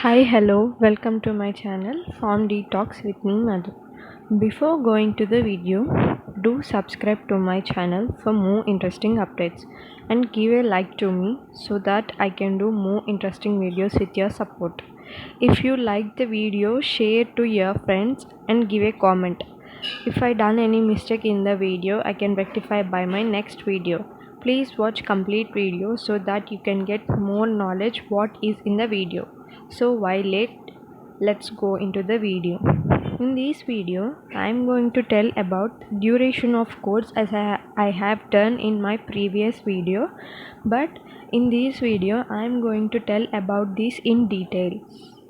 Hi, hello, welcome to my channel Farm Detox with me, Madhu. Before going to the video, do subscribe to my channel for more interesting updates and give a like to me so that I can do more interesting videos with your support. If you like the video, share to your friends and give a comment. If I done any mistake in the video, I can rectify by my next video. Please watch complete video so that you can get more knowledge what is in the video. So why late? Let's go into the video. In this video, I am going to tell about duration of course as I have done in my previous video, but in this video I am going to tell about this in detail.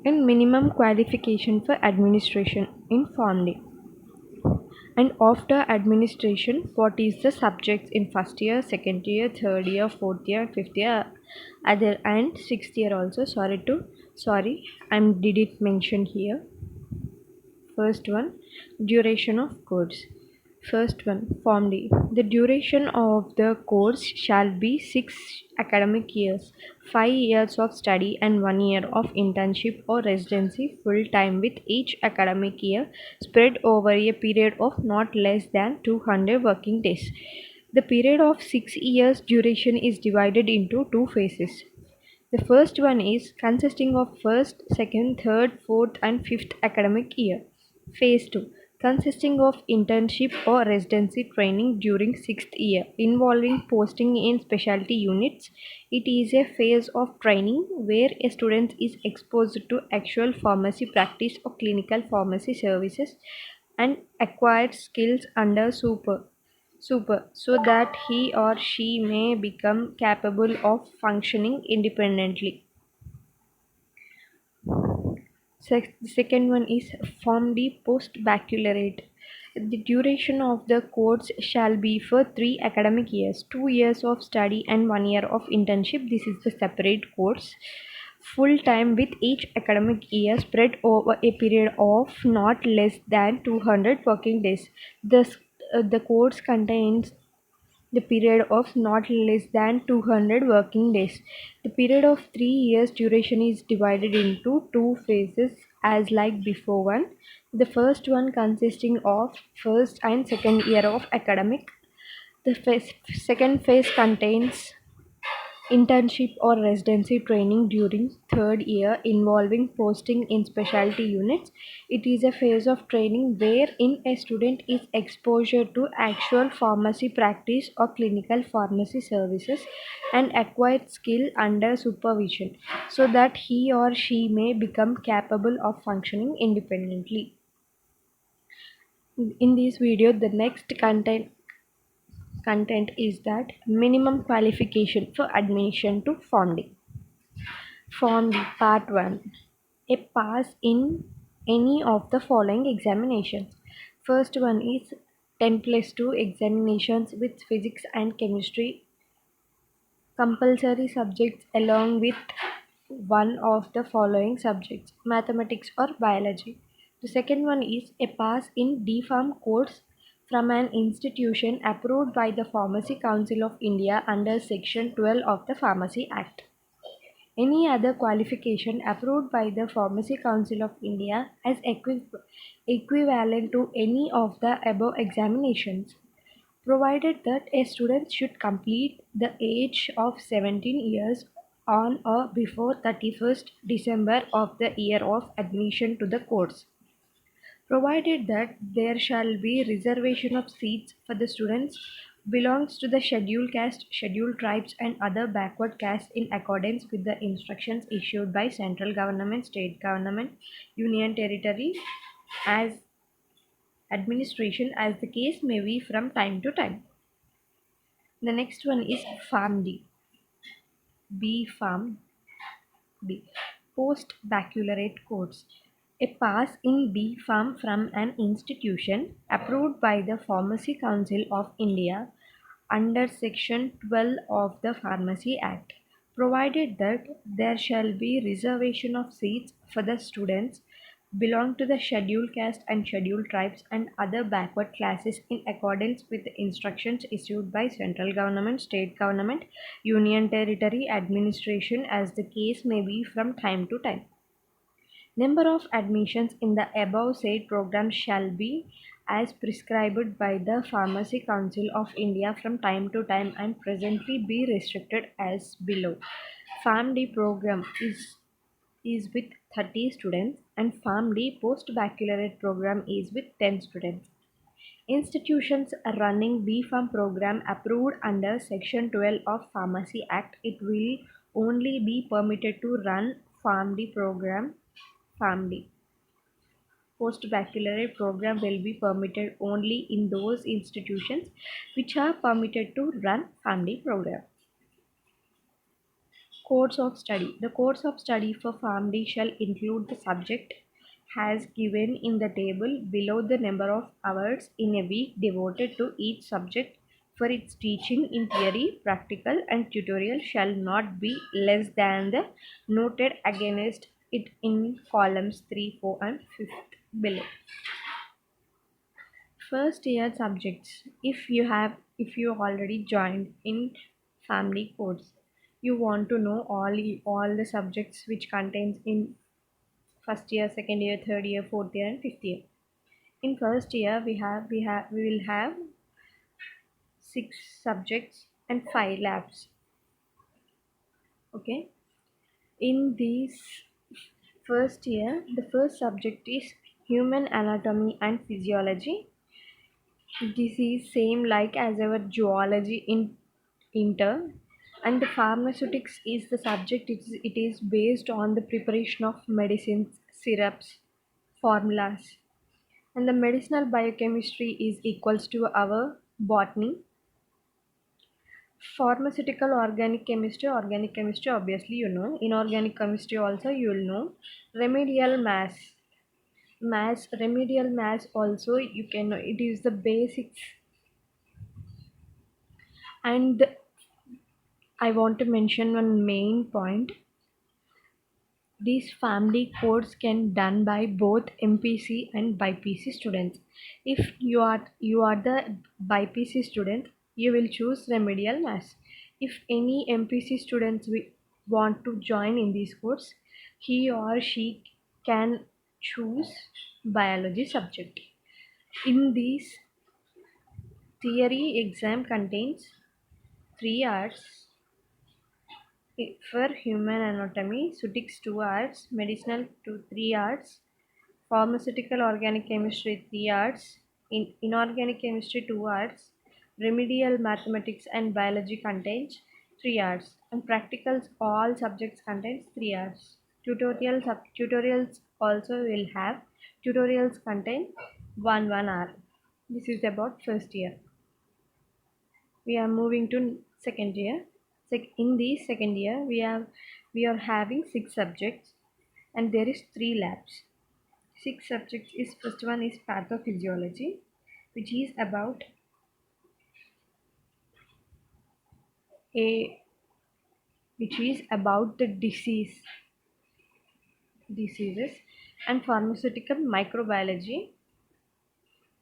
And minimum qualification for administration in Farm and after administration, what is the subjects in first year, second year, third year, fourth year, fifth year, other and sixth year also. Sorry, I didn't mention here. First one, duration of course. First one, Form D. The duration of the course shall be 6 academic years, 5 years of study and 1 year of internship or residency full time with each academic year spread over a period of not less than 200 working days. The period of 6 years duration is divided into two phases. The first one is consisting of first, second, third, fourth and fifth academic year. Phase 2 consisting of internship or residency training during sixth year involving posting in specialty units. It is a phase of training where a student is exposed to actual pharmacy practice or clinical pharmacy services and acquired skills under super so that he or she may become capable of functioning independently. The second one is Form D Post Baccalaureate. The duration of the course shall be for 3 academic years, 2 years of study and 1 year of internship. This is the separate course. Full time with each academic year spread over a period of not less than 200 working days. The course contains the period of not less than 200 working days. The period of 3 years duration is divided into two phases as like before one. The first one consisting of first and second year of academic. Second phase contains internship or residency training during third year involving posting in specialty units. It is a phase of training wherein a student is exposure to actual pharmacy practice or clinical pharmacy services and acquired skill under supervision so that he or she may become capable of functioning independently. In this video, the next content is that minimum qualification for admission to Form D. Form D Part 1. A pass in any of the following examinations. First one is 10 plus 2 examinations with physics and chemistry compulsory subjects along with one of the following subjects, mathematics or biology. The second one is a pass in DPharm course from an institution approved by the Pharmacy Council of India under Section 12 of the Pharmacy Act. Any other qualification approved by the Pharmacy Council of India as equivalent to any of the above examinations, provided that a student should complete the age of 17 years on or before 31st December of the year of admission to the course, provided that there shall be reservation of seats for the students belongs to the scheduled caste, scheduled tribes and other backward castes in accordance with the instructions issued by central government, state government, union territory as administration as the case may be from time to time. The next one is Farm D. B Farm D. Post Baccalaureate course. A pass in B Farm from an institution approved by the Pharmacy Council of India under Section 12 of the Pharmacy Act, provided that there shall be reservation of seats for the students belong to the scheduled caste and scheduled tribes and other backward classes in accordance with the instructions issued by central government, state government, union territory administration as the case may be from time to time. Number of admissions in the above said program shall be as prescribed by the Pharmacy Council of India from time to time and presently be restricted as below. PharmD program is with 30 students and PharmD postbaccalaureate program is with 10 students. Institutions running B.Pharm program approved under Section 12 of Pharmacy Act, it will only be permitted to run PharmD program. PharmD postbaccalaureate program will be permitted only in those institutions which are permitted to run PharmD program. Course of study. The course of study for PharmD shall include the subject has given in the table below the number of hours in a week devoted to each subject for its teaching in theory, practical and tutorial shall not be less than the noted against it in columns 3, 4 and 5 below. First year subjects. If you already joined in family course, you want to know all the subjects which contains in first year, second year, third year, fourth year and fifth year. In first year we will have 6 subjects and 5 labs. Okay. In this first year, the first subject is human anatomy and physiology. This is same like as our zoology in inter, and the pharmaceutics is the subject. It is based on the preparation of medicines, syrups, formulas, and the medicinal biochemistry is equals to our botany. Pharmaceutical organic chemistry obviously you know. Inorganic chemistry also you will know. Remedial remedial mass also you can know. It is the basics. And I want to mention one main point. These family codes can done by both MPC and BIPC students. If you are the BIPC student, you will choose remedial maths. If any MPC students want to join in this course, he or she can choose biology subject. In this theory exam contains 3 hours. For human anatomy, Sutics 2 hours, medicinal 3 hours, pharmaceutical organic chemistry 3 hours, inorganic chemistry 2 hours, remedial mathematics and biology contains 3 hours, and practicals all subjects contains 3 hours. Tutorials also will have tutorials contain 1 hour. This is about first year. We are moving to second year. In the second year we are having 6 subjects and there is 3 labs. 6 subjects is first one is pathophysiology, which is about a which is about the diseases and pharmaceutical microbiology.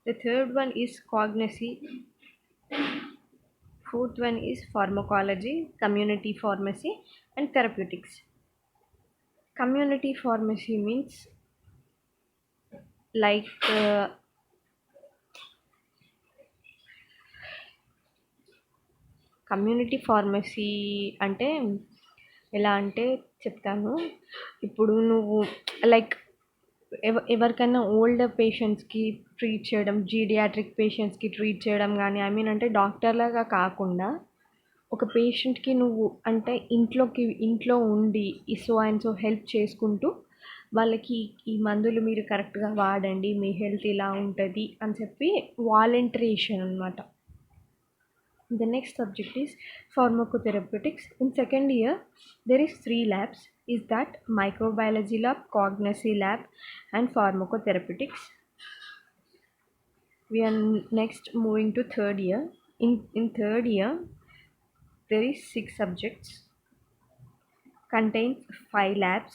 The third one is cognosy. Fourth one is pharmacology, community pharmacy and therapeutics. Community pharmacy means like community pharmacy అంటే ఎలా అంటే చెప్తాను. ఇప్పుడు నువ్వు like ఎవరికైనా older పేషెంట్స్కి treat చేయడం, జీడియాట్రిక్ పేషెంట్స్కి ట్రీట్ చేయడం కానీ అంటే డాక్టర్లాగా కాకుండా ఒక పేషెంట్కి నువ్వు అంటే ఇంట్లో ఉండి సో అండ్ సో హెల్ప్ చేసుకుంటూ వాళ్ళకి ఈ మందులు మీరు కరెక్ట్గా వాడండి, మీ హెల్త్ ఇలా ఉంటుంది అని చెప్పి వాలంటీరేషన్ అనమాట. The next subject is pharmacotherapeutics. In second year, there is 3 labs. Is that microbiology lab, cognosy lab, and pharmacotherapeutics. We are next moving to third year. In third year, there is 6 subjects. Contains 5 labs.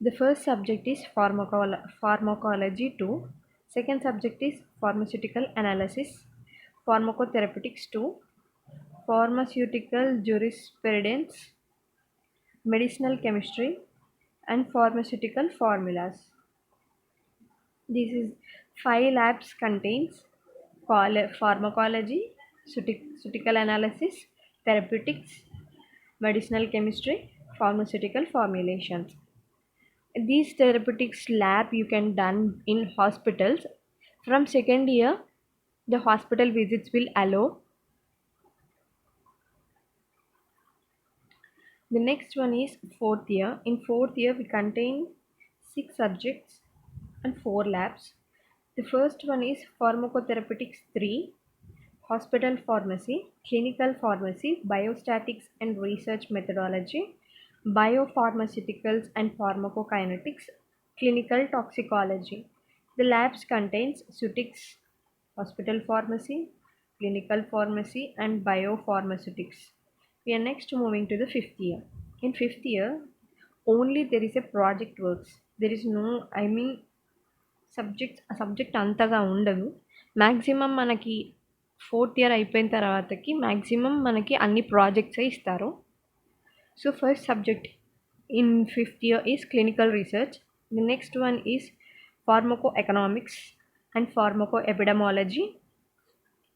The first subject is pharmacology 2. Second subject is pharmaceutical analysis. Pharmacotherapeutics 2. Pharmaceutical jurisprudence, medicinal chemistry and pharmaceutical formulas. This is 5 labs contains pharmacology, surgical analysis, therapeutics, medicinal chemistry, pharmaceutical formulations. These therapeutics lab you can done in hospitals. From second year, the hospital visits will allow. The next one is fourth year. In fourth year, we contain 6 subjects and 4 labs. The first one is pharmacotherapeutics 3, hospital pharmacy, clinical pharmacy, biostatics and research methodology, biopharmaceuticals and pharmacokinetics, clinical toxicology. The labs contains Sutics, hospital pharmacy, clinical pharmacy and biopharmaceutics. We are next moving to the fifth year. In fifth year, only there is a project works. There is no, subject అంతగా ఉండదు. Maximum మనకి fourth year అయిపోయిన తర్వాతకి maximum మనకి అన్ని ప్రాజెక్ట్సే ఇస్తారు. So first subject in fifth year is clinical research. The next one is pharmaco economics and pharmaco epidemiology.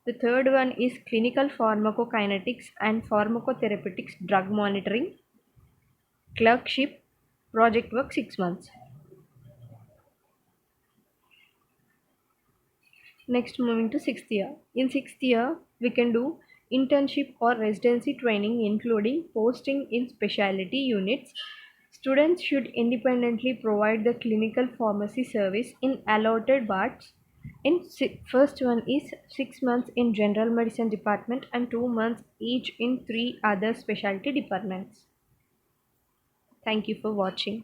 The third one is clinical pharmacokinetics and pharmacotherapeutics drug monitoring. Clerkship project work 6 months. Next, moving to sixth year. In sixth year, we can do internship or residency training, including posting in specialty units. Students should independently provide the clinical pharmacy service in allotted wards. First one is 6 months in general medicine department and 2 months each in 3 other specialty departments. Thank you for watching.